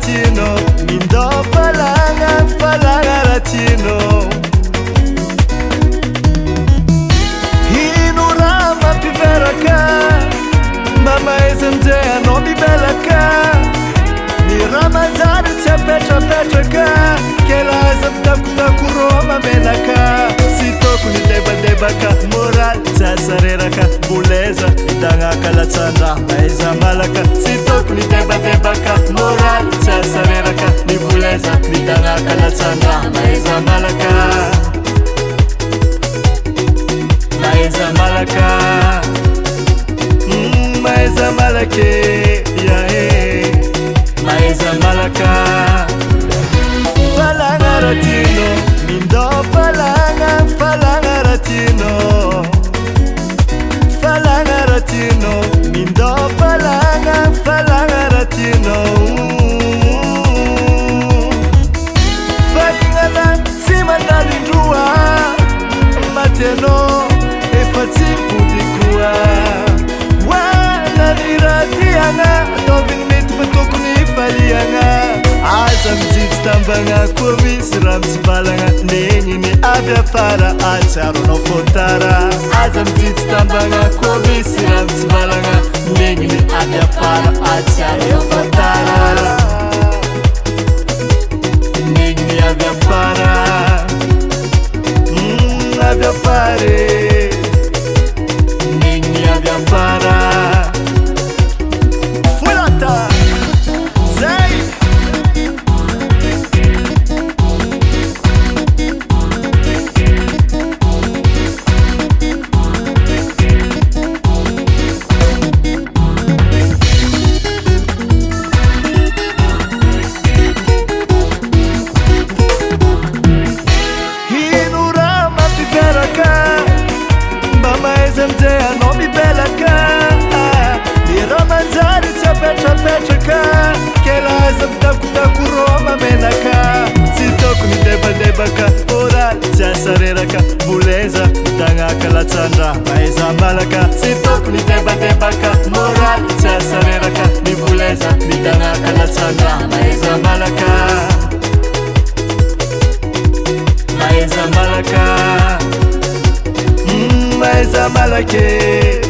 ratino mindao falanga ratino hinura mampiveraka mamaiza amizay anao mibelaka ny raha manjary tsy apetrapetraka kelaza mitakotakoro mamenaka sy tokony debadebaka moraly tsy asareraka boleza mitanaka latsandra maiza malaka sy tokony debadebaka moraly tsy asareraka ny boleza mitanaka latsandra maiza malaka maiza malaka maiza malake yae maiza malaka falanga ratino mindao falanga ratino falanga ratino mindao falanga ratino faingana tsy mandalindroa mateno efa tsy podikoa niratiana ataoviny mety fa tokony faliana aza mijitsy tambagna koa misy raha mitsivalagna negniny avy afara atsiaronao fotara aza mijitsy tambagna koa misy raha mitsivalagna negniny avy afara atsiaronao fotara negniny avy afara avy afare negniny avy afara amizay anao mibelaka ny raha manjary tsy apetrapetraka kelaza mitakotakoro mamenaka tsy tokony debadebaka moraly tsy asareraka boleza mitanaka latsandra maiza malaka tsy tokony debadebaka moraly tsy asareraka ny boleza mitanaka latsandra maiza malaka maiza malaka maiza malake